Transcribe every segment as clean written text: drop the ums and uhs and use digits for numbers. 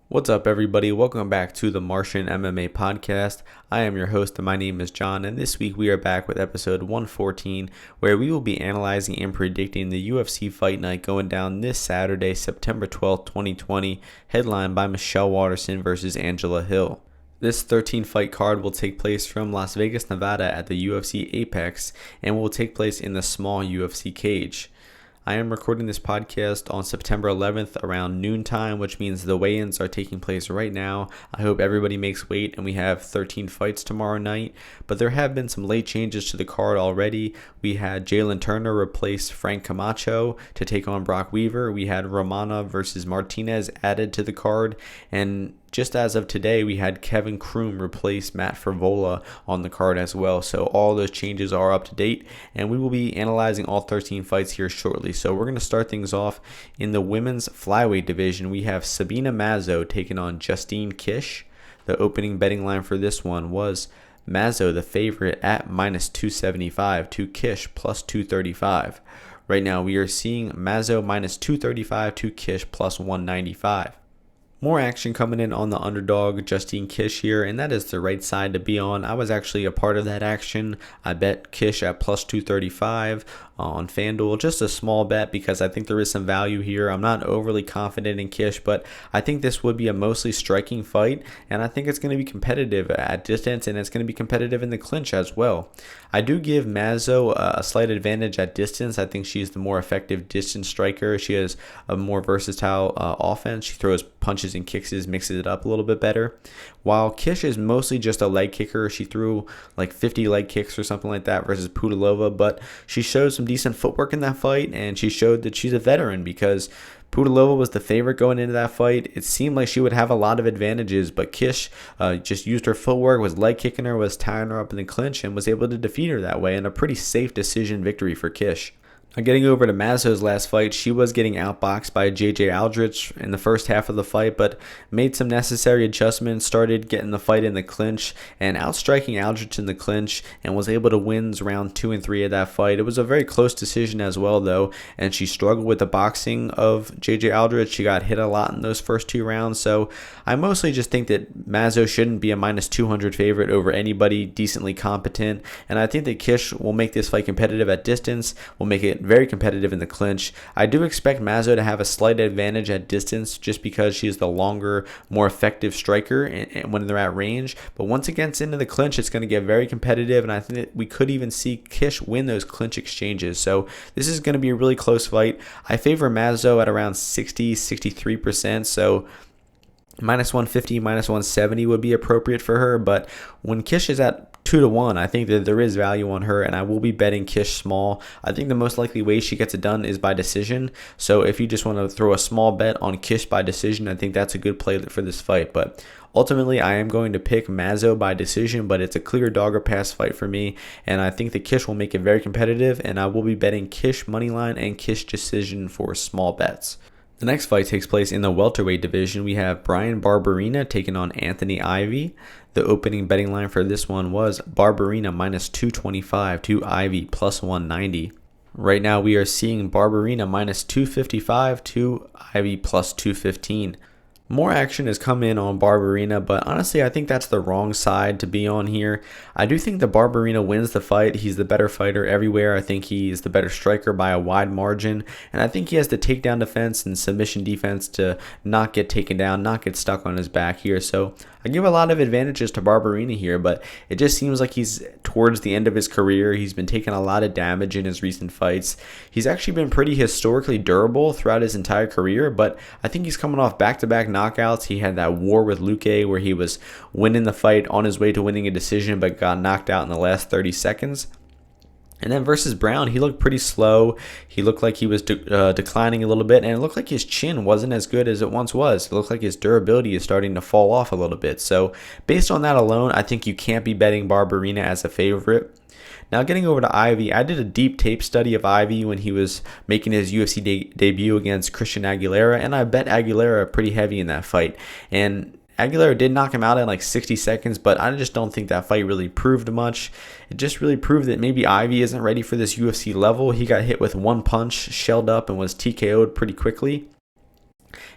What's up, everybody? Welcome back to the Martian MMA podcast. I am your host, and my name is John, and this week we are back with episode 114, where we will be analyzing and predicting the UFC Fight Night going down this Saturday, September 12th, 2020, headlined by Schnell-Waterson versus Angela Hill. This 13-fight card will take place from Las Vegas, Nevada at the UFC Apex, and will take place in the small UFC cage. I am recording this podcast on September 11th around noontime, which means the weigh-ins are taking place right now. I hope everybody makes weight and we have 13 fights tomorrow night. But there have been some late changes to the card already. We had Jalen Turner replace Frank Camacho to take on Brock Weaver. We had Romanov versus Martinez added to the card. And just as of today, we had Kevin Croom replace Matt Frevola on the card as well. So all those changes are up to date, and we will be analyzing all 13 fights here shortly. So we're going to start things off in the women's flyweight division. We have Sabina Mazo taking on Justine Kish. The opening betting line for this one was Mazo, the favorite, at minus 275 to Kish plus 235. Right now, we are seeing Mazo minus 235 to Kish plus 195. More action coming in on the underdog, Justine Kish here, and that is the right side to be on. I was actually a part of that action. I bet Kish at plus 235 on FanDuel. Just a small bet because I think there is some value here. I'm not overly confident in Kish, but I think this would be a mostly striking fight, and I think it's going to be competitive at distance, and it's going to be competitive in the clinch as well. I do give Mazo a slight advantage at distance. I think she's the more effective distance striker. She has a more versatile offense. She throws punches and kicks, mixes it up a little bit better. While Kish is mostly just a leg kicker, she threw like 50 leg kicks or something like that versus Pudilova, but she showed some decent footwork in that fight, and she showed that she's a veteran because Pudilova was the favorite going into that fight. It seemed like she would have a lot of advantages, but Kish just used her footwork, was leg kicking her, was tying her up in the clinch, and was able to defeat her that way in a pretty safe decision victory for Kish. Now getting over to Mazo's last fight, she was getting outboxed by Aldrich in the first half of the fight, but made some necessary adjustments, started getting the fight in the clinch, and outstriking Aldrich in the clinch, and was able to win round 2 and 3 of that fight. It was a very close decision as well, though, and she struggled with the boxing of Aldrich. She got hit a lot in those first 2 rounds, so I mostly just think that Mazo shouldn't be a minus 200 favorite over anybody decently competent, and I think that Kish will make this fight competitive at distance, will make it very competitive in the clinch. I do expect Mazo to have a slight advantage at distance just because she's the longer, more effective striker when they're at range. But once it gets into the clinch, it's going to get very competitive, and I think that we could even see Kish win those clinch exchanges. So this is going to be a really close fight. I favor Mazo at around 60-63%. So minus 150, minus 170 would be appropriate for her. But when Kish is at 2-1, I think that there is value on her, and I will be betting Kish small. I think the most likely way she gets it done is by decision. So if you just want to throw a small bet on Kish by decision, I think that's a good play for this fight. But ultimately, I am going to pick Mazo by decision, but it's a clear dog or pass fight for me, and I think that Kish will make it very competitive, and I will be betting Kish moneyline and Kish decision for small bets. The next fight takes place in the welterweight division. We have Bryan Barberena taking on Anthony Ivy. The opening betting line for this one was Barberena minus 225 to Ivy plus 190. Right now we are seeing Barberena minus 255 to Ivy plus 215. More action has come in on Barberena, but honestly, I think that's the wrong side to be on here. I do think that Barberena wins the fight. He's the better fighter everywhere. I think he's the better striker by a wide margin, and I think he has the takedown defense and submission defense to not get taken down, not get stuck on his back here. So I give a lot of advantages to Barberena here, but it just seems like he's towards the end of his career. He's been taking a lot of damage in his recent fights. He's actually been pretty historically durable throughout his entire career, but I think he's coming off back-to-back knockouts. He had that war with Luque where he was winning the fight on his way to winning a decision but got knocked out in the last 30 seconds. And then versus Brown, he looked pretty slow. He looked like he was declining a little bit, and it looked like his chin wasn't as good as it once was. It looked like his durability is starting to fall off a little bit. So based on that alone, I think you can't be betting Barberena as a favorite. Now getting over to Ivy, I did a deep tape study of Ivy when he was making his UFC debut against Christian Aguilera, and I bet Aguilera pretty heavy in that fight. And Aguilera did knock him out in like 60 seconds, but I just don't think that fight really proved much. It just really proved that maybe Ivy isn't ready for this UFC level. He got hit with one punch, shelled up, and was TKO'd pretty quickly.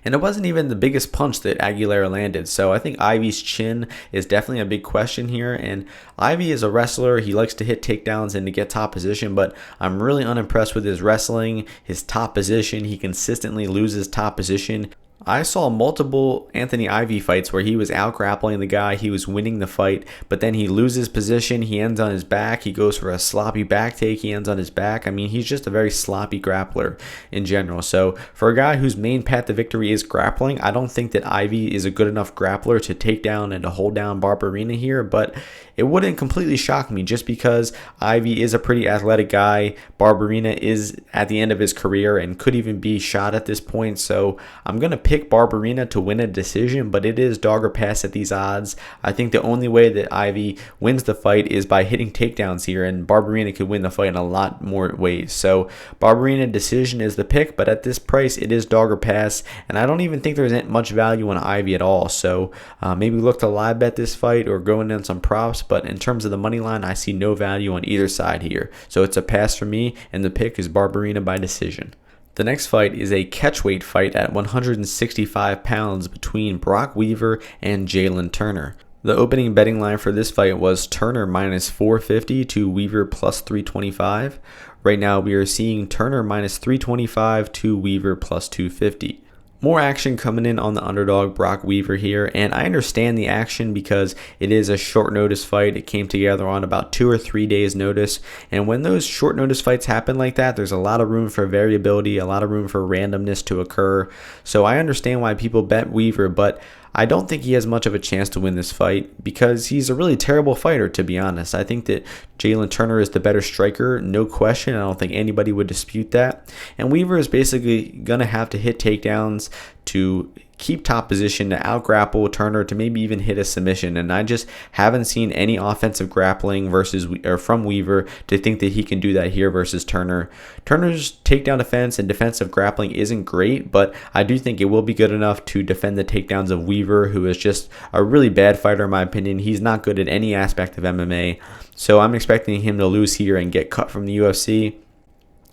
And it wasn't even the biggest punch that Aguilera landed. So I think Ivy's chin is definitely a big question here. And Ivy is a wrestler. He likes to hit takedowns and to get top position, but I'm really unimpressed with his wrestling, his top position. He consistently loses top position. I saw multiple Anthony Ivy fights where he was out grappling the guy, he was winning the fight, but then he loses position, he ends on his back, he goes for a sloppy back take, he ends on his back. I mean, he's just a very sloppy grappler in general. So for a guy whose main path to victory is grappling, I don't think that Ivy is a good enough grappler to take down and to hold down Barberena here, but it wouldn't completely shock me just because Ivy is a pretty athletic guy. Barberena is at the end of his career and could even be shot at this point. So I'm going to pick Barberena to win a decision, but it is dog or pass at these odds. I think the only way that Ivy wins the fight is by hitting takedowns here, and Barberena could win the fight in a lot more ways. So Barberena decision is the pick, but at this price, it is dog or pass, and I don't even think there's much value on Ivy at all. So maybe look to live bet this fight or go in on some props, but in terms of the money line, I see no value on either side here. So it's a pass for me, and the pick is Barberena by decision. The next fight is a catchweight fight at 165 pounds between Brock Weaver and Jalen Turner. The opening betting line for this fight was Turner minus 450 to Weaver plus 325. Right now we are seeing Turner minus 325 to Weaver plus 250. More action coming in on the underdog Brock Weaver here, and I understand the action because it is a short notice fight. It came together on about 2 or 3 days notice, and when those short notice fights happen like that, there's a lot of room for variability, a lot of room for randomness to occur. So I understand why people bet Weaver, but I don't think he has much of a chance to win this fight because he's a really terrible fighter, to be honest. I think that Jalen Turner is the better striker, no question. I don't think anybody would dispute that. And Weaver is basically going to have to hit takedowns to keep top position, to out-grapple Turner, to maybe even hit a submission. And I just haven't seen any offensive grappling from Weaver to think that he can do that here versus Turner. Turner's takedown defense and defensive grappling isn't great, but I do think it will be good enough to defend the takedowns of Weaver, who is just a really bad fighter in my opinion. He's not good at any aspect of MMA. So I'm expecting him to lose here and get cut from the UFC.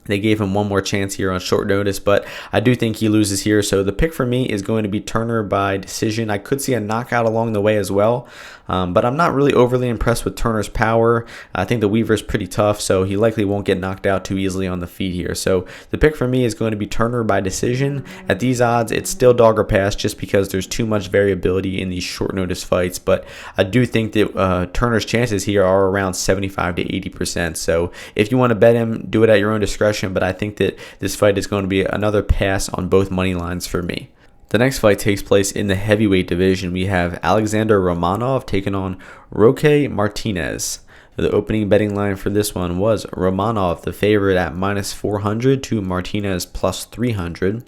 They gave him one more chance here on short notice, but I do think he loses here. So the pick for me is going to be Turner by decision. I could see a knockout along the way as well, but I'm not really overly impressed with Turner's power. I think the Weaver is pretty tough, so he likely won't get knocked out too easily on the feet here. So the pick for me is going to be Turner by decision. At these odds, it's still dog or pass just because there's too much variability in these short notice fights, but I do think that Turner's chances here are around 75 to 80%. So if you want to bet him, do it at your own discretion. But I think that this fight is going to be another pass on both money lines for me. The next fight takes place in the heavyweight division. We have Alexander Romanov taking on Roque-Martinez. The opening betting line for this one was Romanov, the favorite, at minus 400 to Martinez plus 300.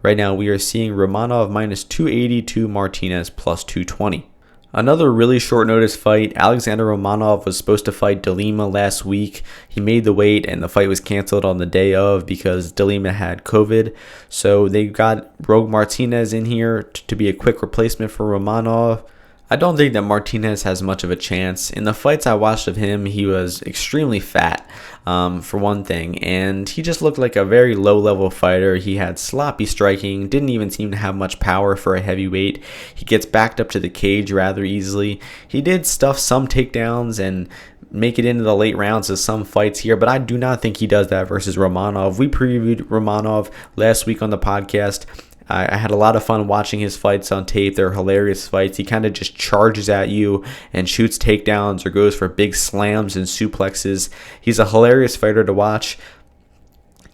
Right now we are seeing Romanov minus 280 to Martinez plus 220. Another really short notice fight. Alexander Romanov was supposed to fight DeLima last week. He made the weight and the fight was canceled on the day of because DeLima had COVID. So they got Rogue Martinez in here to be a quick replacement for Romanov. I don't think that Martinez has much of a chance. In the fights I watched of him, he was extremely fat, for one thing, and he just looked like a very low-level fighter. He had sloppy striking, didn't even seem to have much power for a heavyweight. He gets backed up to the cage rather easily. He did stuff some takedowns and make it into the late rounds of some fights here, but I do not think he does that versus Romanov. We previewed Romanov last week on the podcast. I had a lot of fun watching his fights on tape. They're hilarious fights. He kind of just charges at you and shoots takedowns or goes for big slams and suplexes. He's a hilarious fighter to watch.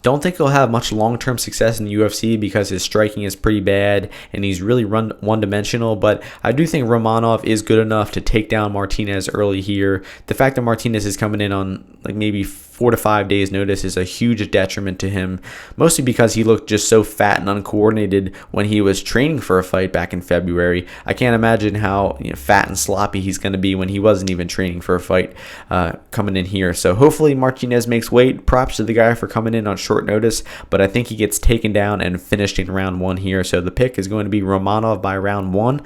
Don't think he'll have much long-term success in the UFC because his striking is pretty bad and he's really one-dimensional, but I do think Romanov is good enough to take down Martinez early here. The fact that Martinez is coming in on like maybe 4 to 5 days notice is a huge detriment to him, mostly because he looked just so fat and uncoordinated when he was training for a fight back in February. I can't imagine how fat and sloppy he's going to be when he wasn't even training for a fight coming in here. So hopefully Martinez makes weight. Props to the guy for coming in on short notice, but I think he gets taken down and finished in round 1 here. So the pick is going to be Romanov by round 1.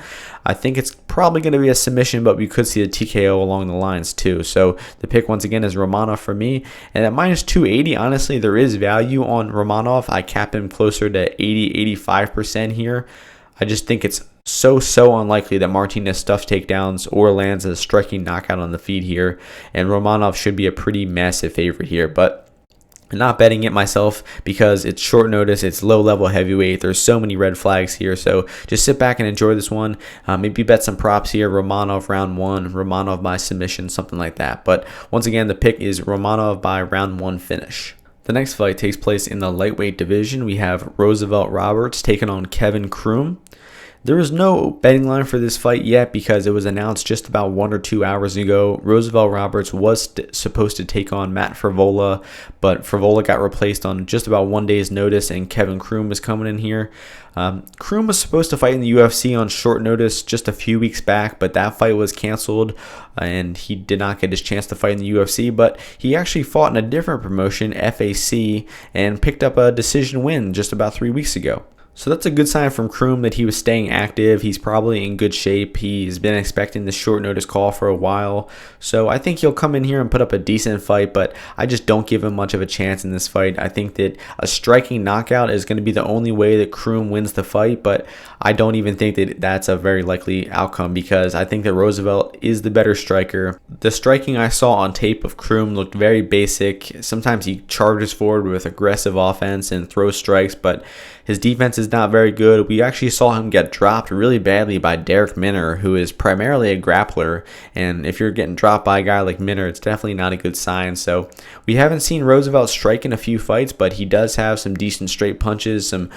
I think it's probably going to be a submission, but we could see a TKO along the lines too. So the pick once again is Romanov for me. And at minus 280, honestly, there is value on Romanov. I cap him closer to 80-85% here. I just think it's so unlikely that Martinez stuffs takedowns or lands a striking knockout on the feet here, and Romanov should be a pretty massive favorite here, but I'm not betting it myself because it's short notice, it's low-level heavyweight, there's so many red flags here, so just sit back and enjoy this one. Maybe bet some props here, Romanov round 1, Romanov by submission, something like that. But once again, the pick is Romanov by round 1 finish. The next fight takes place in the lightweight division. We have Roosevelt-Roberts taking on Kevin Croom. There is no betting line for this fight yet because it was announced just about 1 or 2 hours ago. Roosevelt-Roberts was supposed to take on Matt Frevola, but Frevola got replaced on just about 1 day's notice, and Kevin Croom is coming in here. Croom was supposed to fight in the UFC on short notice just a few weeks back, but that fight was canceled, and he did not get his chance to fight in the UFC, but he actually fought in a different promotion, FAC, and picked up a decision win just about 3 weeks ago. So that's a good sign from Croom that he was staying active. He's probably in good shape. He's been expecting this short notice call for a while. So I think he'll come in here and put up a decent fight, but I just don't give him much of a chance in this fight. I think that a striking knockout is going to be the only way that Croom wins the fight, but I don't even think that that's a very likely outcome because I think that Roosevelt is the better striker. The striking I saw on tape of Croom looked very basic. Sometimes he charges forward with aggressive offense and throws strikes, but his defense is not very good. We actually saw him get dropped really badly by Derek Minner, who is primarily a grappler. And if you're getting dropped by a guy like Minner, it's definitely not a good sign. So we haven't seen Roosevelt strike in a few fights, but he does have some decent straight punches, some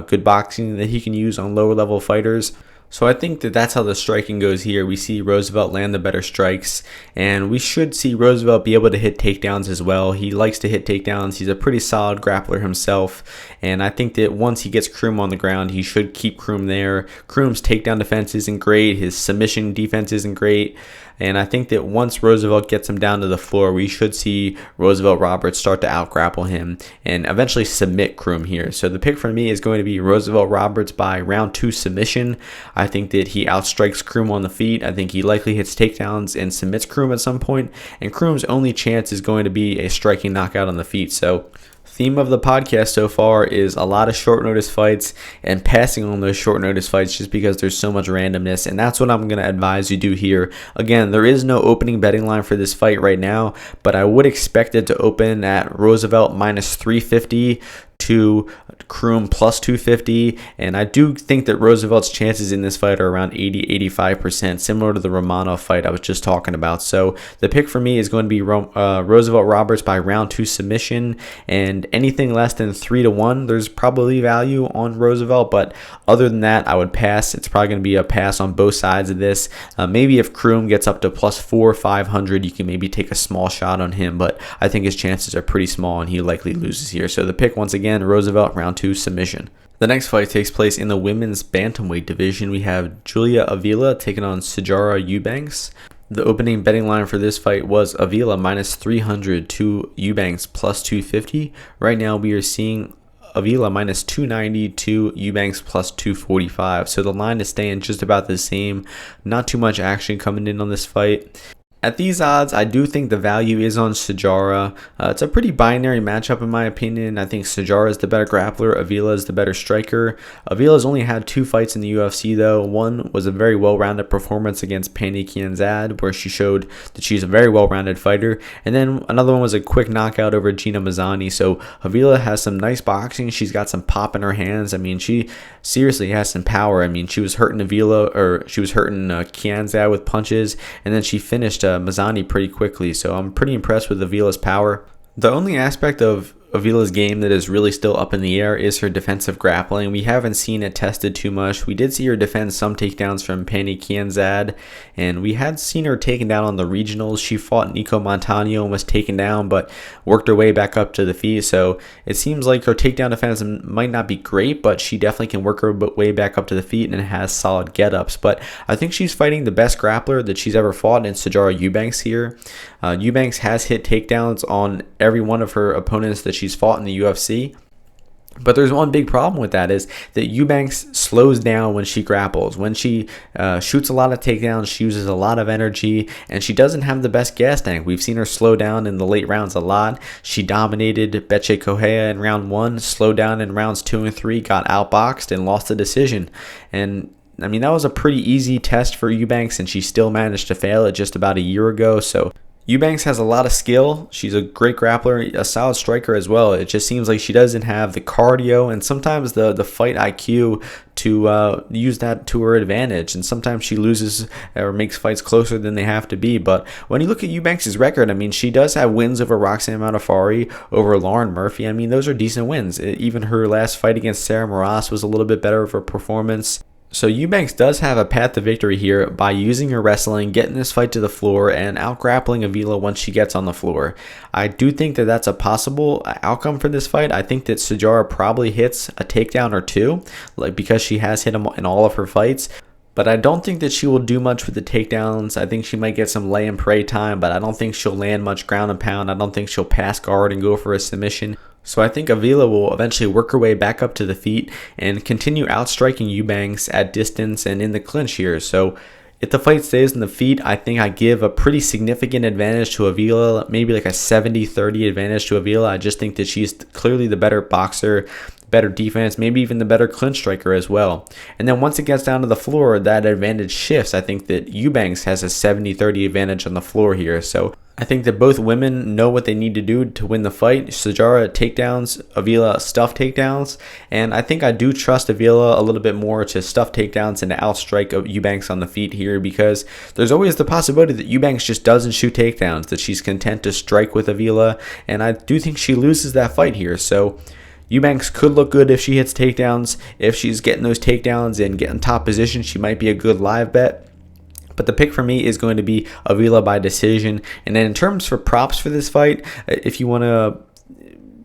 good boxing that he can use on lower level fighters. So I think that that's how the striking goes here. We see Roosevelt land the better strikes, and we should see Roosevelt be able to hit takedowns as well. He likes to hit takedowns. He's a pretty solid grappler himself, and I think that once he gets Croom on the ground, he should keep Croom there. Croom's takedown defense isn't great. His submission defense isn't great. And I think that once Roosevelt gets him down to the floor, we should see Roosevelt-Roberts start to out-grapple him and eventually submit Croom here. So the pick for me is going to be Roosevelt-Roberts by round 2 submission. I think that he outstrikes Croom on the feet. I think he likely hits takedowns and submits Croom at some point. And Croom's only chance is going to be a striking knockout on the feet. So theme of the podcast so far is a lot of short notice fights and passing on those short notice fights just because there's so much randomness, and that's what I'm going to advise you do here. Again, there is no opening betting line for this fight right now, but I would expect it to open at Roosevelt minus 350 to Croom plus 250, and I do think that Roosevelt's chances in this fight are around 80-85%, similar to the Romanov fight I was just talking about. So the pick for me is going to be Roosevelt-Roberts by round 2 submission, and anything less than 3-1, there's probably value on Roosevelt, but other than that, I would pass. It's probably going to be a pass on both sides of this. Maybe if Croom gets up to plus 400-500, you can maybe take a small shot on him, but I think his chances are pretty small, and he likely loses here. So the pick, once again, Roosevelt round 2 submission. The next fight takes place in the women's bantamweight division. We have Julia Avila taking on Avila-Eubanks. The opening betting line for this fight was Avila minus 300 to Eubanks plus 250. Right now we are seeing Avila minus 290 to Eubanks plus 245. So the line is staying just about the same. Not too much action coming in on this fight. At these odds, I do think the value is on Sajara. It's a pretty binary matchup in my opinion. I think Sajara is the better grappler. Avila is the better striker. Avila's only had 2 fights in the UFC though. One was a very well-rounded performance against Pannie Kianzad, where she showed that she's a very well-rounded fighter. And then another one was a quick knockout over Gina Mazzani. So Avila has some nice boxing. She's got some pop in her hands. I mean, she seriously has some power. I mean, she was hurting Kianzad with punches, and then she finished Mazzani pretty quickly, so I'm pretty impressed with Avila's power. The only aspect of Avila's game that is really still up in the air is her defensive grappling. We haven't seen it tested too much. We did see her defend some takedowns from Pannie Kianzad, and we had seen her taken down on the regionals. She fought Nico Montano and was taken down, but worked her way back up to the feet. So it seems like her takedown defense might not be great, but she definitely can work her way back up to the feet and has solid get-ups. But I think she's fighting the best grappler that she's ever fought in Eubanks here. Eubanks has hit takedowns on every one of her opponents that she's fought in the UFC. But there's one big problem with that is that Eubanks slows down when she grapples. When she shoots a lot of takedowns, she uses a lot of energy, and she doesn't have the best gas tank. We've seen her slow down in the late rounds a lot. She dominated Bethe Correia in round 1, slowed down in rounds 2 and 3, got outboxed, and lost the decision. And I mean, that was a pretty easy test for Eubanks, and she still managed to fail it just about a year ago. So Eubanks has a lot of skill. She's a great grappler, a solid striker as well. It just seems like she doesn't have the cardio and sometimes the fight IQ to use that to her advantage. And sometimes she loses or makes fights closer than they have to be. But when you look at Eubanks' record, I mean, she does have wins over Roxanne Modafferi, over Lauren Murphy. I mean, those are decent wins. Even her last fight against Sarah Moras was a little bit better of a performance. So Eubanks does have a path to victory here by using her wrestling, getting this fight to the floor, and out-grappling Avila once she gets on the floor. I do think that that's a possible outcome for this fight. I think that Sijara probably hits a takedown or two, because she has hit them in all of her fights. But I don't think that she will do much with the takedowns. I think she might get some lay and pray time, but I don't think she'll land much ground and pound. I don't think she'll pass guard and go for a submission. So I think Avila will eventually work her way back up to the feet and continue outstriking Eubanks at distance and in the clinch here. So if the fight stays in the feet, I think I give a pretty significant advantage to Avila, maybe like a 70-30 advantage to Avila. I just think that she's clearly the better boxer, better defense, maybe even the better clinch striker as well. And then once it gets down to the floor, that advantage shifts. I think that Eubanks has a 70-30 advantage on the floor here. So I think that both women know what they need to do to win the fight. Sijara takedowns, Avila stuff takedowns, and I think I do trust Avila a little bit more to stuff takedowns and to outstrike Eubanks on the feet here, because there's always the possibility that Eubanks just doesn't shoot takedowns, that she's content to strike with Avila, and I do think she loses that fight here. So Eubanks could look good if she hits takedowns. If she's getting those takedowns and getting top position, she might be a good live bet. But the pick for me is going to be Avila by decision. And then in terms for props for this fight, if you want to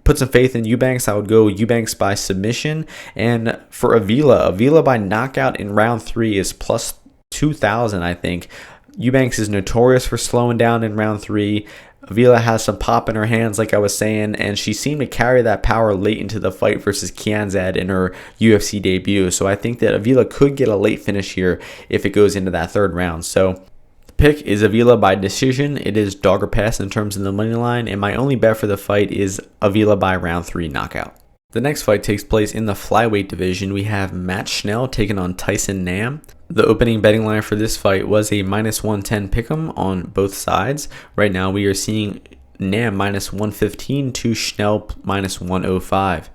put some faith in Eubanks, I would go Eubanks by submission. And for Avila by knockout in round 3 is plus 2,000, I think. Eubanks is notorious for slowing down in round 3. Avila has some pop in her hands, like I was saying, and she seemed to carry that power late into the fight versus Kianzad in her UFC debut. So I think that Avila could get a late finish here if it goes into that 3rd round. So the pick is Avila by decision. It is dog or pass in terms of the money line, and my only bet for the fight is Avila by round 3 knockout. The next fight takes place in the flyweight division. We have Matt Schnell taking on Tyson Nam. The opening betting line for this fight was a minus 110 pick'em on both sides. Right now we are seeing Nam minus 115 to Schnell minus 105.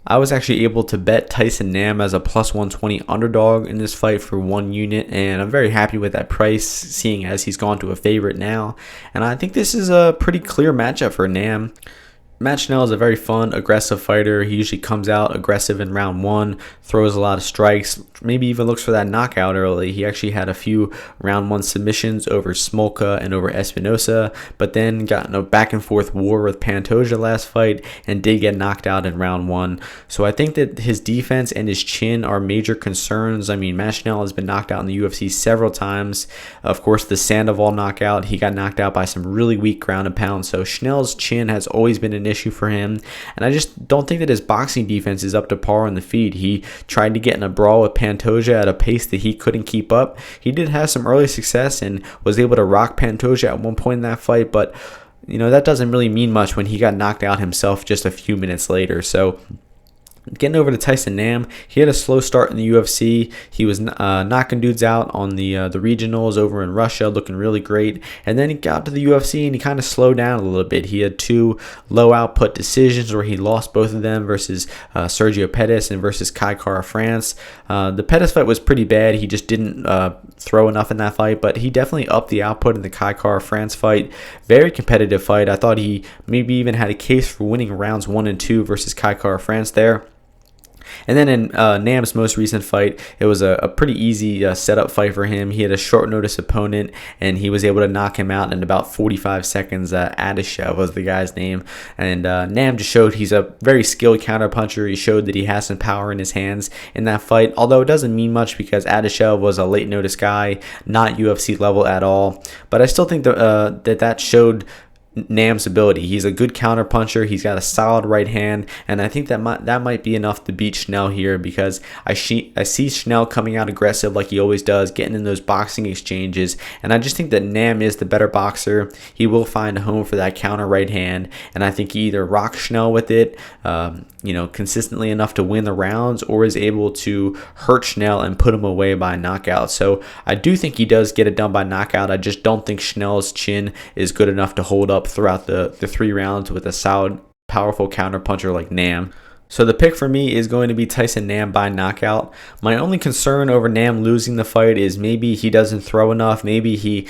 I was actually able to bet Tyson Nam as a plus 120 underdog in this fight for 1 unit, and I'm very happy with that price, seeing as he's gone to a favorite now. And I think this is a pretty clear matchup for Nam. Matt Schnell is a very fun, aggressive fighter. He usually comes out aggressive in round 1, throws a lot of strikes, maybe even looks for that knockout early. He actually had a few round 1 submissions over Smolka and over Espinosa, but then got in a back and forth war with Pantoja last fight and did get knocked out in round 1. So I think that his defense and his chin are major concerns. I mean, Matt Schnell has been knocked out in the UFC several times. Of course, the Sandoval knockout, he got knocked out by some really weak ground and pound. So Schnell's chin has always been an issue for him, and I just don't think that his boxing defense is up to par on the feet. He tried to get in a brawl with Pantoja at a pace that he couldn't keep up. He did have some early success and was able to rock Pantoja at one point in that fight, but that doesn't really mean much when he got knocked out himself just a few minutes later. So getting over to Tyson Nam, he had a slow start in the UFC. He was knocking dudes out on the regionals over in Russia, looking really great. And then he got to the UFC and he kind of slowed down a little bit. He had 2 low output decisions where he lost both of them versus Sergio Pettis and versus Kai Kara France. The Pettis fight was pretty bad. He just didn't throw enough in that fight, but he definitely upped the output in the Kai Kara France fight. Very competitive fight. I thought he maybe even had a case for winning rounds 1 and 2 versus Kai Kara France there. And then in Nam's most recent fight, it was a pretty easy setup fight for him. He had a short notice opponent, and he was able to knock him out in about 45 seconds. Adeshev was the guy's name. And Nam just showed he's a very skilled counterpuncher. He showed that he has some power in his hands in that fight, although it doesn't mean much because Adeshev was a late notice guy, not UFC level at all. But I still think that showed Nam's ability. He's a good counterpuncher. He's got a solid right hand, and I think that might be enough to beat Schnell here, because I see Schnell coming out aggressive like he always does, getting in those boxing exchanges, and I just think that Nam is the better boxer. He will find a home for that counter right hand, and I think he either rocks Schnell with it, consistently enough to win the rounds, or is able to hurt Schnell and put him away by knockout. So I do think he does get it done by knockout. I just don't think Schnell's chin is good enough to hold up throughout the 3 rounds with a solid, powerful counterpuncher like Nam. So the pick for me is going to be Tyson Nam by knockout. My only concern over Nam losing the fight is maybe he doesn't throw enough. Maybe he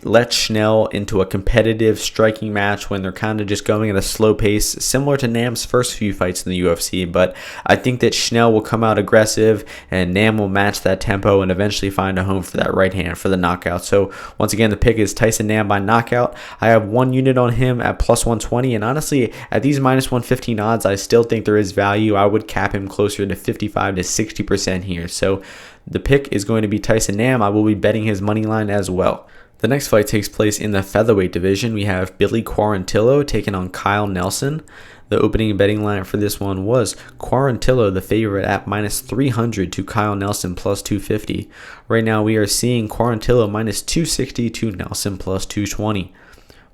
lets Schnell into a competitive striking match when they're kind of just going at a slow pace, similar to Nam's first few fights in the UFC. But I think that Schnell will come out aggressive and Nam will match that tempo and eventually find a home for that right hand for the knockout. So once again, the pick is Tyson Nam by knockout. I have 1 unit on him at plus 120, and honestly, at these minus 115 odds, I still think there is value. I would cap him closer to 55 to 60% here. So the pick is going to be Tyson Nam. I will be betting his money line as well. The next fight takes place in the featherweight division. We have Billy Quarantillo taking on Kyle Nelson. The opening betting line for this one was Quarantillo, the favorite, at minus 300 to Kyle Nelson plus 250. Right now we are seeing Quarantillo minus 260 to Nelson plus 220.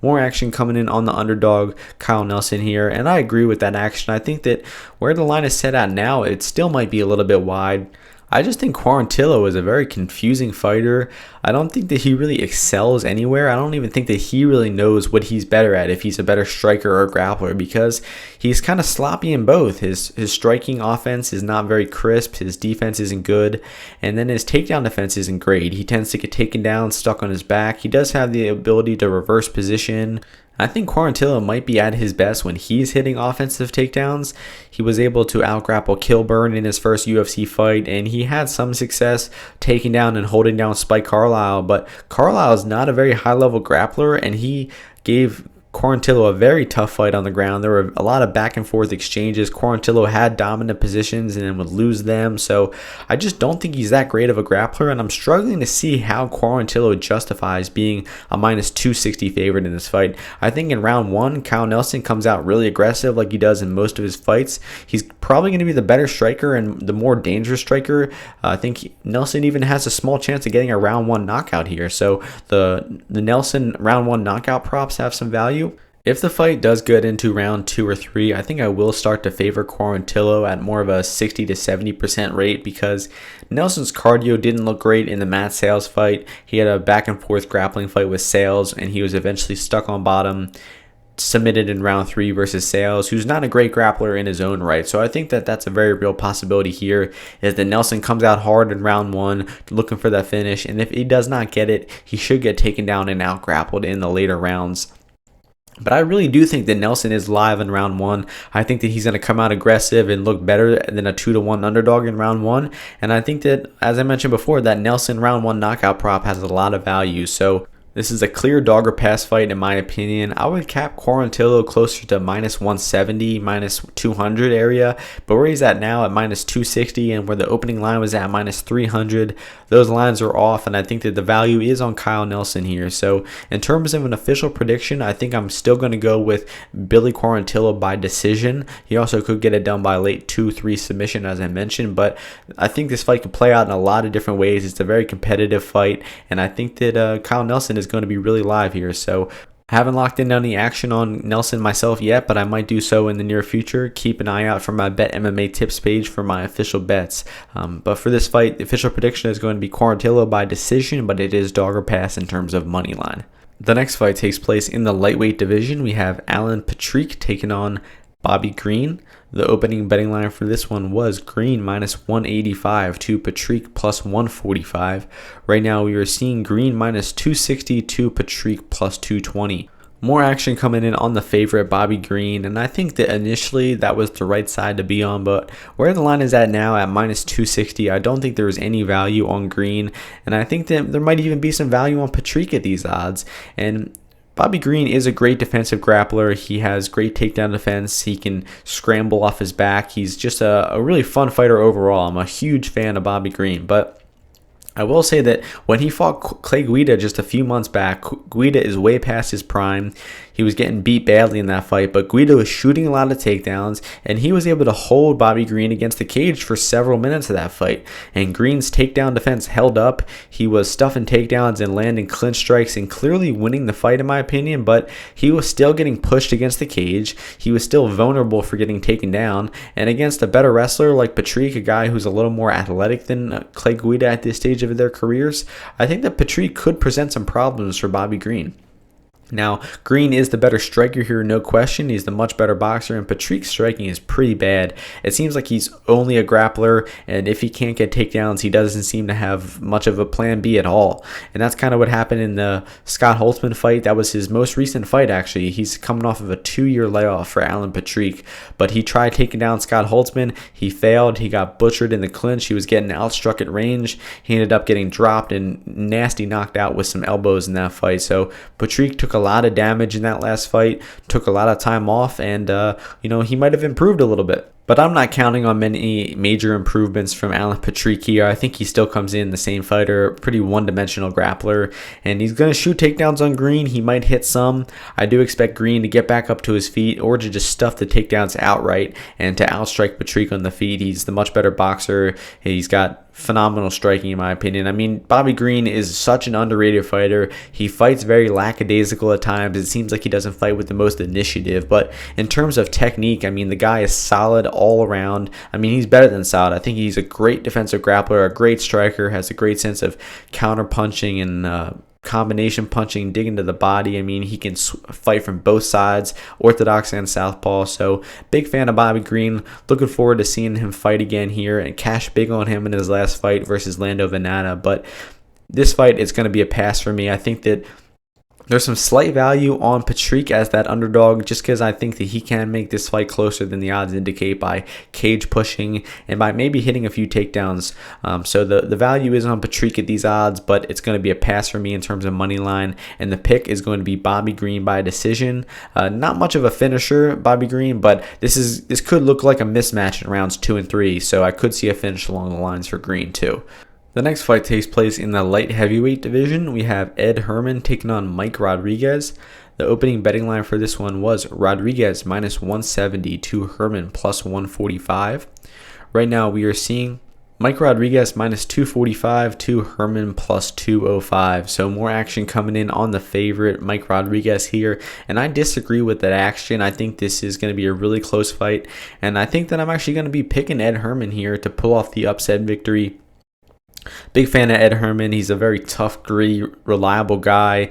More action coming in on the underdog, Kyle Nelson here, and I agree with that action. I think that where the line is set at now, it still might be a little bit wide. I just think Quarantillo is a very confusing fighter. I don't think that he really excels anywhere. I don't even think that he really knows what he's better at, if he's a better striker or grappler, because he's kind of sloppy in both. His striking offense is not very crisp. His defense isn't good. And then his takedown defense isn't great. He tends to get taken down, stuck on his back. He does have the ability to reverse position. I think Quarantillo might be at his best when he's hitting offensive takedowns. He was able to out-grapple Kilburn in his first UFC fight, and he had some success taking down and holding down Spike Carlisle, but Carlisle is not a very high-level grappler, and he gave Quarantillo a very tough fight on the ground. There were a lot of back and forth exchanges. Quarantillo had dominant positions and then would lose them. So I just don't think he's that great of a grappler, and I'm struggling to see how Quarantillo justifies being a minus 260 favorite in this fight. I think in round 1, Kyle Nelson comes out really aggressive like he does in most of his fights. He's probably going to be the better striker and the more dangerous striker. I think Nelson even has a small chance of getting a round 1 knockout here. So the Nelson round 1 knockout props have some value. If the fight does get into round 2 or 3, I think I will start to favor Quarantillo at more of a 60 to 70% rate, because Nelson's cardio didn't look great in the Matt Sales fight. He had a back and forth grappling fight with Sales, and he was eventually stuck on bottom, submitted in round 3 versus Sales, who's not a great grappler in his own right. So I think that that's a very real possibility here, is that Nelson comes out hard in round 1 looking for that finish, and if he does not get it, he should get taken down and out grappled in the later rounds. But I really do think that Nelson is live in round 1. I think that he's going to come out aggressive and look better than a 2-1 underdog in round 1. And I think that, as I mentioned before, that Nelson round 1 knockout prop has a lot of value. So this is a clear dog or pass fight in my opinion. I would cap Quarantillo closer to minus 170, minus 200 area, but where he's at now at minus 260 and where the opening line was at minus 300, those lines are off, and I think that the value is on Kyle Nelson here. So in terms of an official prediction, I think I'm still going to go with Billy Quarantillo by decision. He also could get it done by late 2-3 submission, as I mentioned, but I think this fight could play out in a lot of different ways. It's a very competitive fight, and I think that Kyle Nelson is going to be really live here. So I haven't locked in any action on Nelson myself yet, but I might do so in the near future. Keep an eye out for my BetMMA tips page for my official bets. But for this fight, the official prediction is going to be Quarantillo by decision, but it is dog or pass in terms of money line. The next fight takes place in the lightweight division. We have Alan Patrick taking on Bobby Green. The opening betting line for this one was Green minus 185 to Patrick plus 145. Right now we are seeing Green minus 260 to Patrick plus 220. More action coming in on the favorite Bobby Green, and I think that initially that was the right side to be on, but where the line is at now at minus 260, I don't think there is any value on Green, and I think that there might even be some value on Patrick at these odds. And Bobby Green is a great defensive grappler. He has great takedown defense. He can scramble off his back. He's just a really fun fighter overall. I'm a huge fan of Bobby Green, but I will say that when he fought Clay Guida just a few months back, Guida is way past his prime. He was getting beat badly in that fight, but Guida was shooting a lot of takedowns, and he was able to hold Bobby Green against the cage for several minutes of that fight. And Green's takedown defense held up. He was stuffing takedowns and landing clinch strikes and clearly winning the fight, in my opinion, but he was still getting pushed against the cage. He was still vulnerable for getting taken down, and against a better wrestler like Patrick, a guy who's a little more athletic than Clay Guida at this stage of their careers, I think that Patrick could present some problems for Bobby Green. Now, Green is the better striker here, no question. He's the much better boxer, and Patrick's striking is pretty bad. It seems like he's only a grappler, and if he can't get takedowns, he doesn't seem to have much of a plan B at all. And that's kind of what happened in the Scott Holtzman fight. That was his most recent fight, actually. He's coming off of a 2-year layoff for Alan Patrick, but he tried taking down Scott Holtzman. He failed. He got butchered in the clinch. He was getting outstruck at range. He ended up getting dropped and nasty knocked out with some elbows in that fight. So Patrick took a lot of damage in that last fight, took a lot of time off, and he might have improved a little bit. But I'm not counting on many major improvements from Alan Patrick here. I think he still comes in the same fighter, pretty one-dimensional grappler, and he's going to shoot takedowns on Green. He might hit some. I do expect Green to get back up to his feet or to just stuff the takedowns outright and to outstrike Patrick on the feet. He's the much better boxer. He's got phenomenal striking, in my opinion. I mean, Bobby Green is such an underrated fighter. He fights very lackadaisical at times. It seems like he doesn't fight with the most initiative, but in terms of technique, I mean, the guy is solid all around. I mean, he's better than solid. I think he's a great defensive grappler, a great striker, has a great sense of counter punching and combination punching, digging to the body. I mean, he can fight from both sides, orthodox and southpaw. So big fan of Bobby Green. Looking forward to seeing him fight again here and cash big on him in his last fight versus Lando Venata. But this fight is going to be a pass for me. I think that there's some slight value on Patrick as that underdog just because I think that he can make this fight closer than the odds indicate by cage pushing and by maybe hitting a few takedowns. So the value is on Patrick at these odds, but it's going to be a pass for me in terms of money line, and the pick is going to be Bobby Green by decision. Not much of a finisher, Bobby Green, but this could look like a mismatch in rounds 2 and 3, so I could see a finish along the lines for Green too. The next fight takes place in the light heavyweight division. We have Ed Herman taking on Mike Rodriguez. The opening betting line for this one was Rodriguez minus 170 to Herman plus 145. Right now we are seeing Mike Rodriguez minus 245 to Herman plus 205. So more action coming in on the favorite, Mike Rodriguez here. And I disagree with that action. I think this is going to be a really close fight. And I think that I'm actually going to be picking Ed Herman here to pull off the upset victory. Big fan of Ed Herman. He's a very tough, gritty, reliable guy.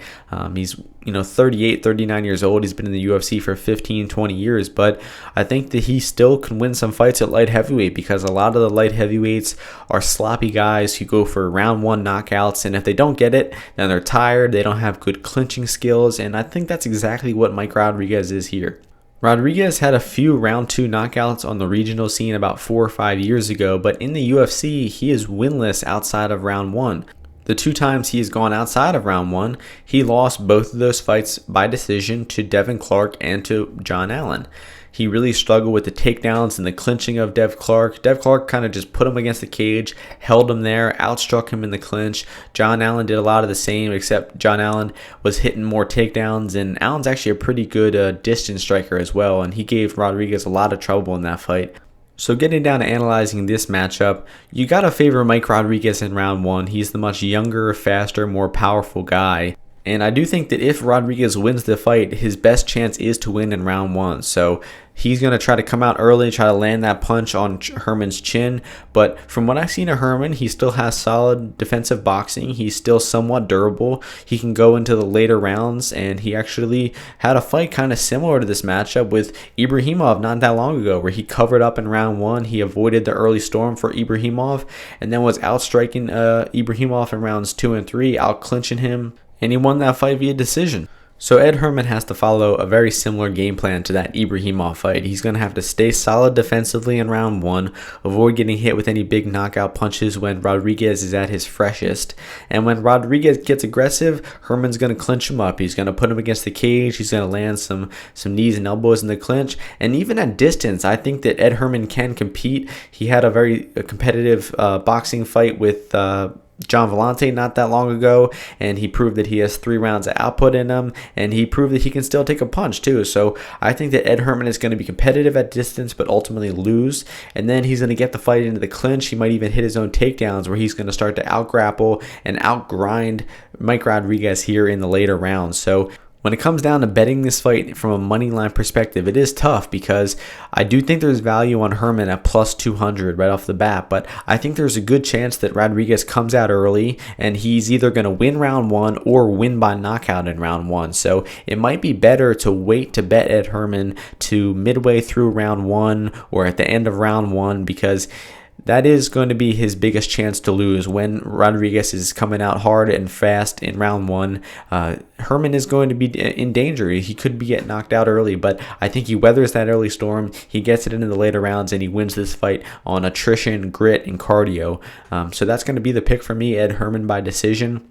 He's 38, 39 years old. He's been in the UFC for 15, 20 years, but I think that he still can win some fights at light heavyweight because a lot of the light heavyweights are sloppy guys who go for round 1 knockouts, and if they don't get it, then they're tired. They don't have good clinching skills, and I think that's exactly what Mike Rodriguez is here. Rodriguez had a few round 2 knockouts on the regional scene about 4 or 5 years ago, but in the UFC, he is winless outside of round 1. The 2 times he has gone outside of round 1, he lost both of those fights by decision to Devin Clark and to John Allen. He really struggled with the takedowns and the clinching of Dev Clark. Dev Clark kind of just put him against the cage, held him there, outstruck him in the clinch. John Allen did a lot of the same, except John Allen was hitting more takedowns, and Allen's actually a pretty good distance striker as well, and he gave Rodriguez a lot of trouble in that fight. So getting down to analyzing this matchup, you gotta favor Mike Rodriguez in round 1. He's the much younger, faster, more powerful guy. And I do think that if Rodriguez wins the fight, his best chance is to win in round 1. So he's going to try to come out early, try to land that punch on Herman's chin. But from what I've seen of Herman, he still has solid defensive boxing. He's still somewhat durable. He can go into the later rounds, and he actually had a fight kind of similar to this matchup with Ibrahimov not that long ago, where he covered up in round 1. He avoided the early storm for Ibrahimov, and then was outstriking Ibrahimov in rounds 2 and 3, out-clinching him. And he won that fight via decision. So Ed Herman has to follow a very similar game plan to that Ibrahimov fight. He's going to have to stay solid defensively in round 1, avoid getting hit with any big knockout punches when Rodriguez is at his freshest. And when Rodriguez gets aggressive, Herman's going to clinch him up. He's going to put him against the cage. He's going to land some knees and elbows in the clinch. And even at distance, I think that Ed Herman can compete. He had a very competitive boxing fight with John Vellante not that long ago, and he proved that he has 3 rounds of output in him, and he proved that he can still take a punch too. So I think that Ed Herman is going to be competitive at distance, but ultimately lose, and then he's going to get the fight into the clinch. He might even hit his own takedowns, where he's going to start to outgrapple and outgrind Mike Rodriguez here in the later rounds. So when it comes down to betting this fight from a money line perspective, it is tough because I do think there's value on Herman at plus 200 right off the bat, but I think there's a good chance that Rodriguez comes out early and he's either going to win round 1 or win by knockout in round 1. So it might be better to wait to bet Ed Herman to midway through round 1 or at the end of round 1, because that is going to be his biggest chance to lose. When Rodriguez is coming out hard and fast in round 1, Herman is going to be in danger. He could be getting knocked out early, but I think he weathers that early storm. He gets it into the later rounds, and he wins this fight on attrition, grit, and cardio. So that's going to be the pick for me, Ed Herman by decision.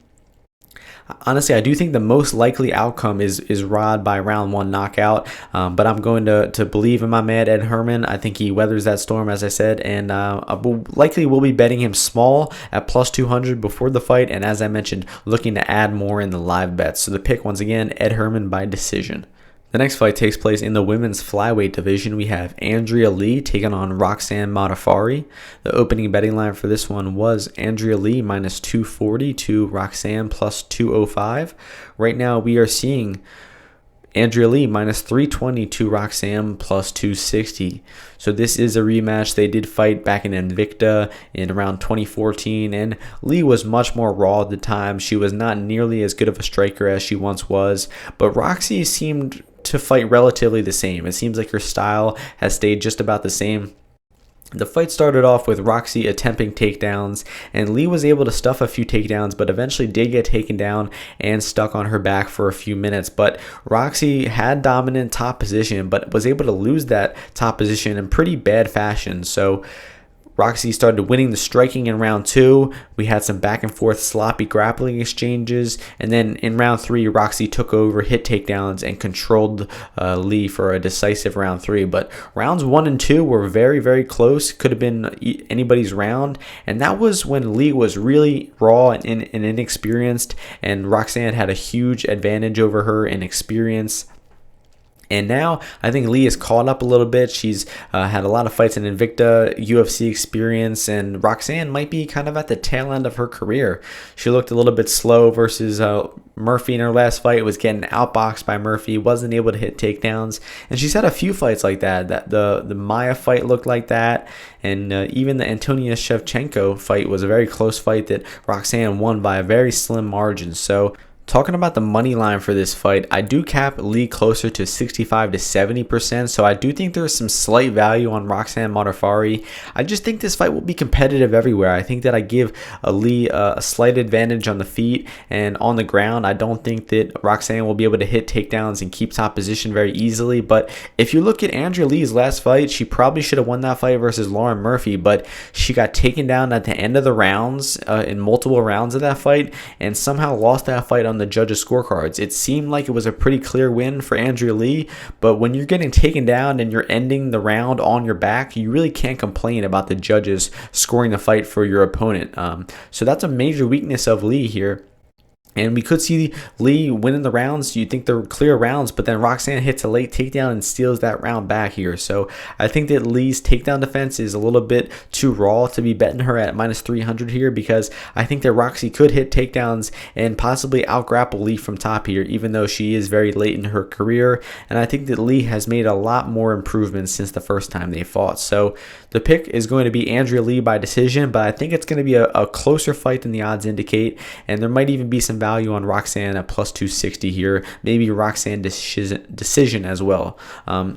Honestly, I do think the most likely outcome is Rod by round 1 knockout, but I'm going to believe in my man Ed Herman. I think he weathers that storm, as I said, and likely will be betting him small at plus 200 before the fight, and as I mentioned, looking to add more in the live bets. So the pick, once again, Ed Herman by decision. The next fight takes place in the women's flyweight division. We have Andrea Lee taking on Roxanne Modafferi. The opening betting line for this one was Andrea Lee minus 240 to Roxanne plus 205. Right now we are seeing Andrea Lee minus 320 to Roxanne plus 260. So this is a rematch. They did fight back in Invicta in around 2014, and Lee was much more raw at the time. She was not nearly as good of a striker as she once was, but Roxy seemed to fight relatively the same. It seems like her style has stayed just about the same. The fight started off with Roxy attempting takedowns, and Lee was able to stuff a few takedowns, but eventually did get taken down and stuck on her back for a few minutes. But Roxy had dominant top position, but was able to lose that top position in pretty bad fashion. So Roxy started winning the striking in round 2. We had some back and forth sloppy grappling exchanges. And then in round 3, Roxy took over, hit takedowns, and controlled Lee for a decisive round 3. But rounds 1 and 2 were very, very close. Could have been anybody's round. And that was when Lee was really raw and inexperienced. And Roxanne had a huge advantage over her in experience. And now I think Lee is caught up a little bit. She's had a lot of fights in Invicta, UFC experience, and Roxanne might be kind of at the tail end of her career. She looked a little bit slow versus Murphy in her last fight, was getting outboxed by Murphy, wasn't able to hit takedowns. And she's had a few fights like that. The Maya fight looked like that. And even the Antonia Shevchenko fight was a very close fight that Roxanne won by a very slim margin. So talking about the money line for this fight, I do cap Lee closer to 65 to 70%, so I do think there's some slight value on Roxanne Modafferi. I just think this fight will be competitive everywhere. I think that I give Lee a slight advantage on the feet and on the ground. I don't think that Roxanne will be able to hit takedowns and keep top position very easily, but if you look at Andrea Lee's last fight, she probably should have won that fight versus Lauren Murphy, but she got taken down at the end of the rounds, in multiple rounds of that fight, and somehow lost that fight on the judges' scorecards. It seemed like it was a pretty clear win for Andrea Lee, but when you're getting taken down and you're ending the round on your back, you really can't complain about the judges scoring the fight for your opponent. So that's a major weakness of Lee here. And we could see Lee winning the rounds. You think they're clear rounds, but then Roxanne hits a late takedown and steals that round back here. So I think that Lee's takedown defense is a little bit too raw to be betting her at minus 300 here, because I think that Roxy could hit takedowns and possibly outgrapple Lee from top here, even though she is very late in her career. And I think that Lee has made a lot more improvements since the first time they fought. So the pick is going to be Andrea Lee by decision, but I think it's going to be a closer fight than the odds indicate. And there might even be some value on Roxanne at plus 260 here, maybe Roxanne decision as well.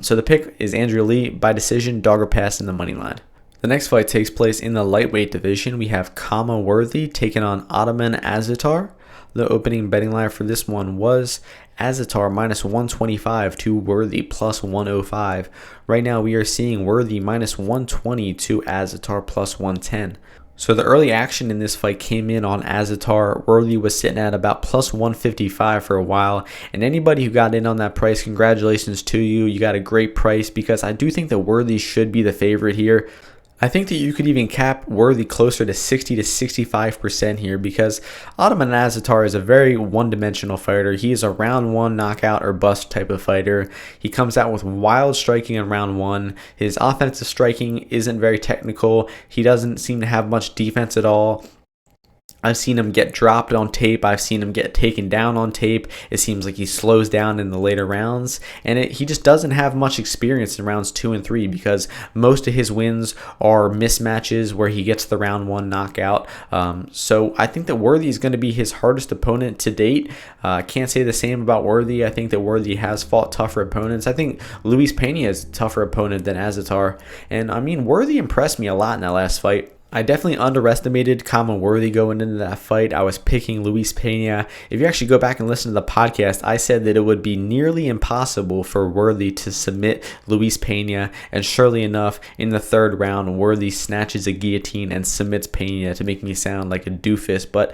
So the pick is Andrea Lee by decision, dog or pass in the money line. The next fight takes place in the lightweight division. We have Kama Worthy taking on Avila-Eubanks. The opening betting line for this one was Azaitar minus 125 to Worthy plus 105. Right now we are seeing Worthy minus 120 to Azaitar plus 110. So the early action in this fight came in on Azaitar. Worthy was sitting at about plus 155 for a while. And anybody who got in on that price, congratulations to you. You got a great price, because I do think that Worthy should be the favorite here. I think that you could even cap Worthy closer to 60 to 65% here because Mazo-Aldrich is a very one-dimensional fighter. He is a round one knockout or bust type of fighter. He comes out with wild striking in round one. His offensive striking isn't very technical. He doesn't seem to have much defense at all. I've seen him get dropped on tape. I've seen him get taken down on tape. It seems like he slows down in the later rounds. And he just doesn't have much experience in rounds 2 and 3 because most of his wins are mismatches where he gets the round one knockout. So I think that Worthy is going to be his hardest opponent to date. Can't say the same about Worthy. I think that Worthy has fought tougher opponents. I think Luis Pena is a tougher opponent than Azaitar. And I mean, Worthy impressed me a lot in that last fight. I definitely underestimated Worthy going into that fight. I was picking Luis Pena. If you actually go back and listen to the podcast, I said that it would be nearly impossible for Worthy to submit Luis Pena. And surely enough, in the third round, Worthy snatches a guillotine and submits Pena to make me sound like a doofus. But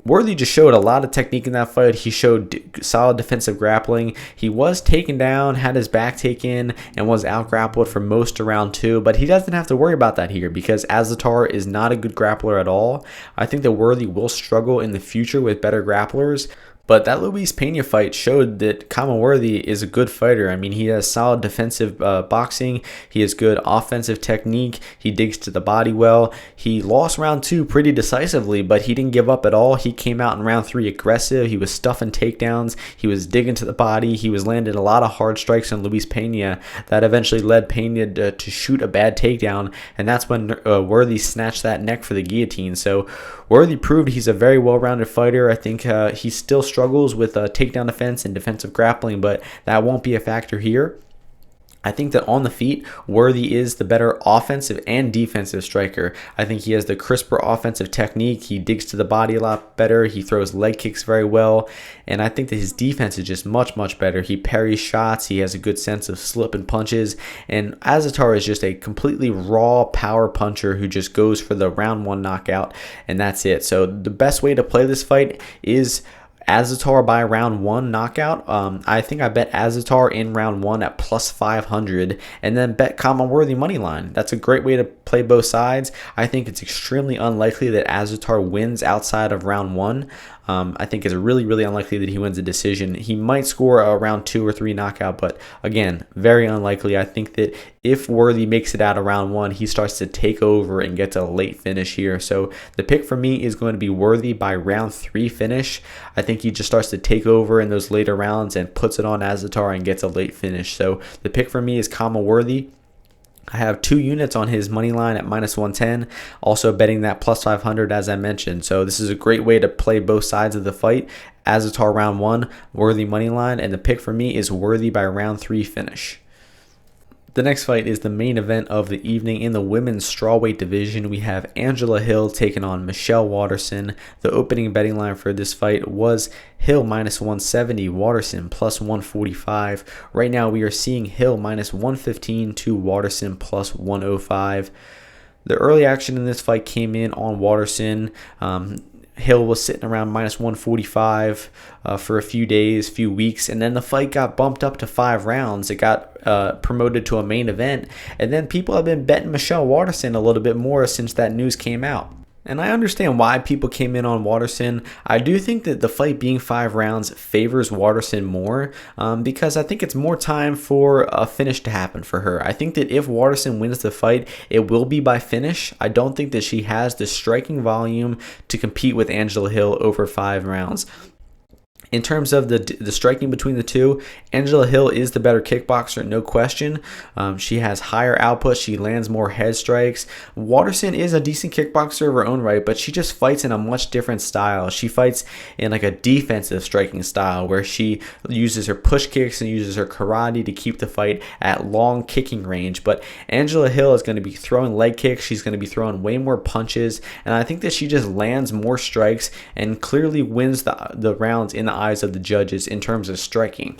Worthy just showed a lot of technique in that fight. He showed solid defensive grappling. He was taken down, had his back taken, and was out-grappled for most of round 2, but he doesn't have to worry about that here because Azaitar is not a good grappler at all. I think that Worthy will struggle in the future with better grapplers. But that Luis Pena fight showed that Worthy is a good fighter. I mean, he has solid defensive boxing. He has good offensive technique. He digs to the body well. He lost round 2 pretty decisively, but he didn't give up at all. He came out in round 3 aggressive. He was stuffing takedowns. He was digging to the body. He was landing a lot of hard strikes on Luis Pena that eventually led Pena to shoot a bad takedown. And that's when Worthy snatched that neck for the guillotine. So Worthy proved he's a very well-rounded fighter. I think he still struggles with takedown defense and defensive grappling, but that won't be a factor here. I think that on the feet, Worthy is the better offensive and defensive striker. I think he has the crisper offensive technique. He digs to the body a lot better. He throws leg kicks very well. And I think that his defense is just much, much better. He parries shots. He has a good sense of slip and punches. And Azaitar is just a completely raw power puncher who just goes for the round 1 knockout. And that's it. So the best way to play this fight is Azaitar by round 1 knockout. I think I bet Azaitar in round 1 at plus 500 and then bet Worthy money line. That's a great way to play both sides. I think it's extremely unlikely that Azaitar wins outside of round 1. I think it's really, really unlikely that he wins a decision. He might score a round 2 or 3 knockout, but again, very unlikely. I think that if Worthy makes it out of round 1, he starts to take over and gets a late finish here. So the pick for me is going to be Worthy by round 3 finish. I think he just starts to take over in those later rounds and puts it on Azaitar and gets a late finish. So the pick for me is Worthy. I have 2 units on his money line at minus 110, also betting that plus 500 as I mentioned. So this is a great way to play both sides of the fight. Azaitar round 1, Worthy money line, and the pick for me is Worthy by round 3 finish. The next fight is the main event of the evening. In the women's strawweight division, we have Angela Hill taking on Michelle Waterson. The opening betting line for this fight was Hill minus 170, Waterson plus 145. Right now, we are seeing Hill minus 115 to Waterson plus 105. The early action in this fight came in on Waterson. Hill was sitting around minus 145 for a few days, few weeks, and then the fight got bumped up to 5 rounds. It got promoted to a main event, and then people have been betting Michelle Waterson a little bit more since that news came out. And I understand why people came in on Waterson. I do think that the fight being 5 rounds favors Waterson more because I think it's more time for a finish to happen for her. I think that if Waterson wins the fight, it will be by finish. I don't think that she has the striking volume to compete with Angela Hill over 5 rounds. In terms of the striking between the two, Angela Hill is the better kickboxer, no question. She has higher output. She lands more head strikes. Waterson is a decent kickboxer of her own right, but she just fights in a much different style. She fights in like a defensive striking style where she uses her push kicks and uses her karate to keep the fight at long kicking range. But Angela Hill is going to be throwing leg kicks. She's going to be throwing way more punches, and I think that she just lands more strikes and clearly wins the rounds in the eyes of the judges in terms of striking.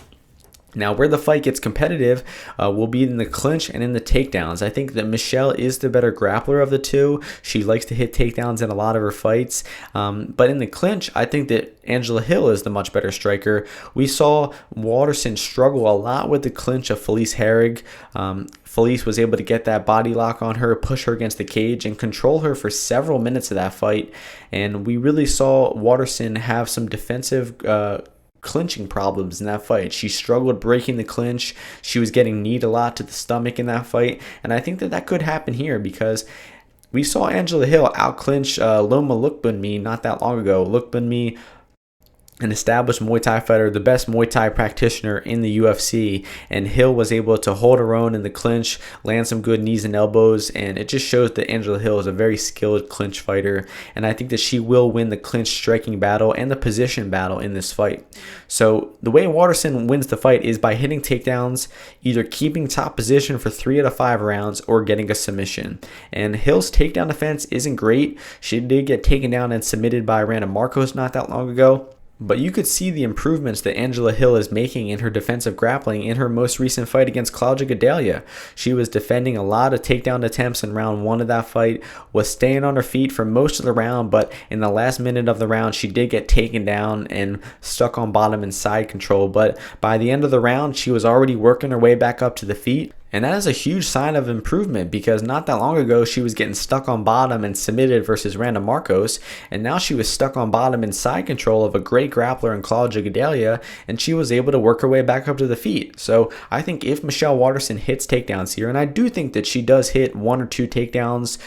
Now, where the fight gets competitive will be in the clinch and in the takedowns. I think that Michelle is the better grappler of the two. She likes to hit takedowns in a lot of her fights. But in the clinch, I think that Angela Hill is the much better striker. We saw Waterson struggle a lot with the clinch of Felice Herrig. Felice was able to get that body lock on her, push her against the cage, and control her for several minutes of that fight. And we really saw Waterson have some defensive clinching problems in that fight. She struggled breaking the clinch. She was getting kneed a lot to the stomach in that fight. And I think that could happen here because we saw Angela Hill out-clinch Loma Lookboonmee not that long ago. Lookboonmee, an established Muay Thai fighter, the best Muay Thai practitioner in the UFC, and Hill was able to hold her own in the clinch, land some good knees and elbows, and it just shows that Angela Hill is a very skilled clinch fighter, and I think that she will win the clinch striking battle and the position battle in this fight. So the way Waterson wins the fight is by hitting takedowns, either keeping top position for 3 out of 5 rounds or getting a submission. And Hill's takedown defense isn't great. She did get taken down and submitted by Randa Marcos not that long ago. But you could see the improvements that Angela Hill is making in her defensive grappling in her most recent fight against Claudia Gadelha. She was defending a lot of takedown attempts in round 1 of that fight, was staying on her feet for most of the round, but in the last minute of the round, she did get taken down and stuck on bottom and side control. But by the end of the round, she was already working her way back up to the feet. And that is a huge sign of improvement because not that long ago she was getting stuck on bottom and submitted versus Randa Marcos, and now she was stuck on bottom and side control of a great grappler in Claudia Gadelha, and she was able to work her way back up to the feet. So I think if Michelle Waterson hits takedowns here, and I do think that she does hit 1 or 2 takedowns,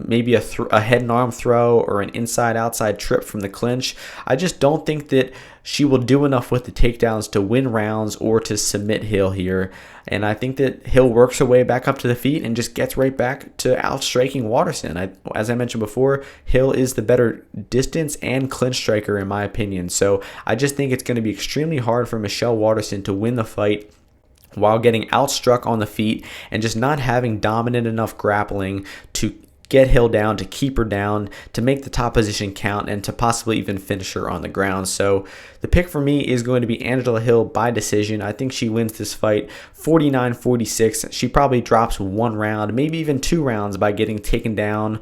maybe a head and arm throw or an inside-outside trip from the clinch, I just don't think that she will do enough with the takedowns to win rounds or to submit Hill here. And I think that Hill works her way back up to the feet and just gets right back to outstriking Waterson. As I mentioned before, Hill is the better distance and clinch striker in my opinion. So I just think it's going to be extremely hard for Michelle Waterson to win the fight while getting outstruck on the feet and just not having dominant enough grappling to get Hill down, to keep her down, to make the top position count, and to possibly even finish her on the ground. So the pick for me is going to be Angela Hill by decision. I think she wins this fight 49-46. She probably drops 1 round, maybe even 2 rounds by getting taken down.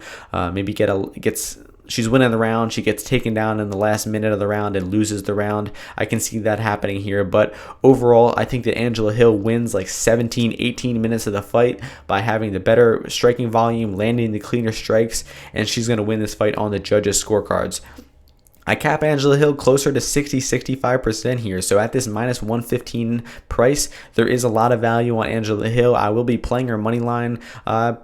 She's winning the round, she gets taken down in the last minute of the round and loses the round. I can see that happening here, but overall, I think that Angela Hill wins like 17, 18 minutes of the fight by having the better striking volume, landing the cleaner strikes, and she's going to win this fight on the judges' scorecards. I cap Angela Hill closer to 60-65% here. So at this minus 115 price, there is a lot of value on Angela Hill. I will be playing her money line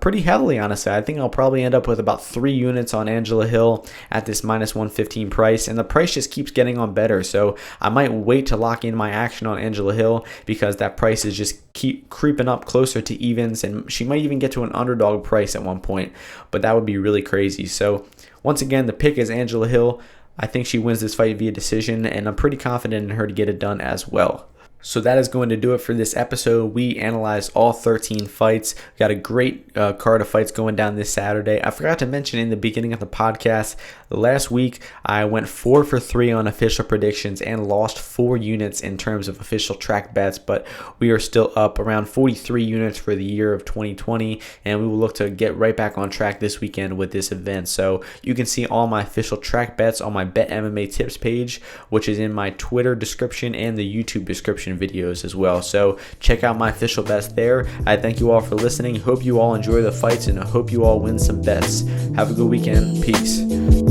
pretty heavily, honestly. I think I'll probably end up with about 3 units on Angela Hill at this minus 115 price. And the price just keeps getting on better. So I might wait to lock in my action on Angela Hill because that price is just keep creeping up closer to evens. And she might even get to an underdog price at one point. But that would be really crazy. So once again, the pick is Angela Hill. I think she wins this fight via decision, and I'm pretty confident in her to get it done as well. So that is going to do it for this episode. We analyzed all 13 fights. We got a great card of fights going down this Saturday. I forgot to mention in the beginning of the podcast, last week I went 4 for 3 on official predictions and lost 4 units in terms of official track bets, but we are still up around 43 units for the year of 2020, and we will look to get right back on track this weekend with this event. So you can see all my official track bets on my BetMMA tips page, which is in my Twitter description and the YouTube description videos as well. So check out my official bets there. I thank you all for listening. Hope you all enjoy the fights, and I hope you all win some bets. Have a good weekend. Peace.